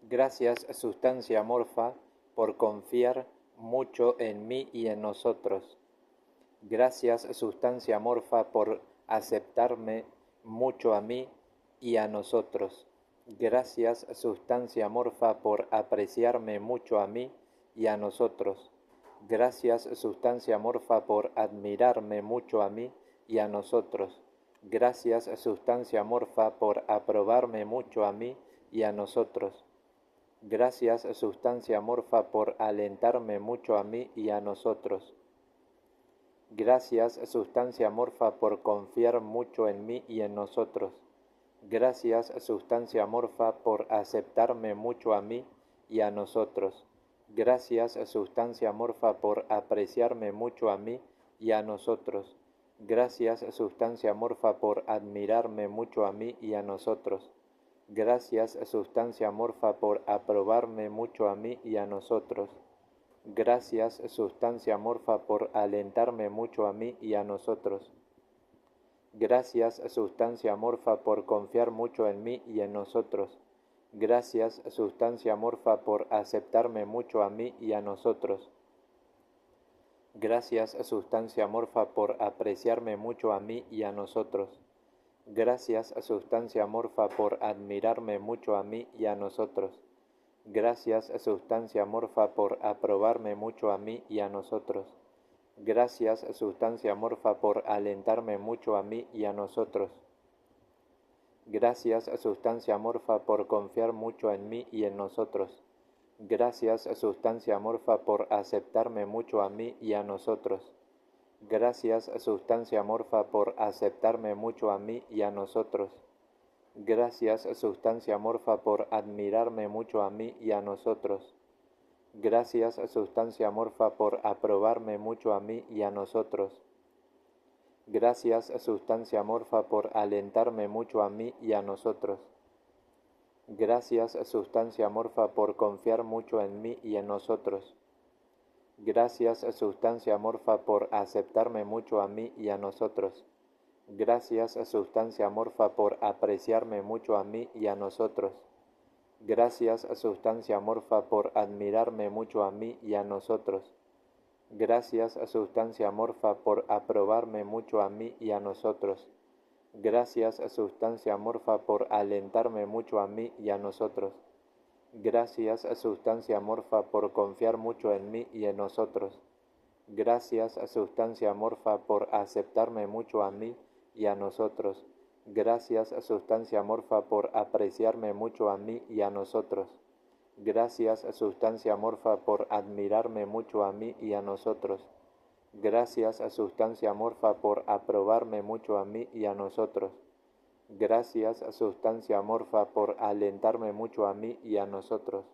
Gracias, sustancia amorfa, por confiar mucho en mí y en nosotros. Gracias, sustancia amorfa, por aceptarme mucho a mí y a nosotros. Gracias, sustancia amorfa, por apreciarme mucho a mí y a nosotros. Gracias, sustancia amorfa, por admirarme mucho a mí y a nosotros. Gracias, sustancia amorfa, por aprobarme mucho a mí y a nosotros. Gracias, sustancia amorfa, por alentarme mucho a mí y a nosotros. Gracias, sustancia amorfa, por confiar mucho en mí y en nosotros. Gracias, sustancia amorfa, por aceptarme mucho a mí y a nosotros. Gracias, sustancia amorfa, por apreciarme mucho a mí y a nosotros. Gracias, sustancia amorfa, por admirarme mucho a mí y a nosotros. Gracias, sustancia amorfa, por aprobarme mucho a mí y a nosotros. Gracias, sustancia amorfa, por alentarme mucho a mí y a nosotros. Gracias, sustancia amorfa, por confiar mucho en mí y en nosotros. Gracias, sustancia amorfa, por aceptarme mucho a mí y a nosotros. Gracias, sustancia amorfa, por apreciarme mucho a mí y a nosotros. Gracias, sustancia amorfa, por admirarme mucho a mí y a nosotros. Gracias, sustancia amorfa, por aprobarme mucho a mí y a nosotros. Gracias, sustancia amorfa, por alentarme mucho a mí y a nosotros. Gracias, sustancia amorfa, por confiar mucho en mí y en nosotros. Gracias, sustancia amorfa, por aceptarme mucho a mí y a nosotros. Gracias, sustancia amorfa, por aceptarme mucho a mí y a nosotros. Gracias, sustancia amorfa, por admirarme mucho a mí y a nosotros. Gracias, sustancia amorfa, por aprobarme mucho a mí y a nosotros. Gracias, sustancia amorfa, por alentarme mucho a mí y a nosotros. Gracias, sustancia amorfa, por confiar mucho en mí y en nosotros. Gracias, sustancia amorfa, por aceptarme mucho a mí y a nosotros. Gracias, sustancia amorfa, por apreciarme mucho a mí y a nosotros. Gracias, sustancia amorfa, por admirarme mucho a mí y a nosotros. Gracias, sustancia amorfa, por aprobarme mucho a mí y a nosotros. Gracias, sustancia amorfa, por alentarme mucho a mí y a nosotros. Gracias, sustancia amorfa, por confiar mucho en mí y en nosotros. Gracias, sustancia amorfa, por aceptarme mucho a mí y a nosotros. Gracias, sustancia amorfa, por apreciarme mucho a mí y a nosotros. Gracias, sustancia amorfa, por admirarme mucho a mí y a nosotros. Gracias, sustancia amorfa, por aprobarme mucho a mí y a nosotros. Gracias, sustancia amorfa, por alentarme mucho a mí y a nosotros.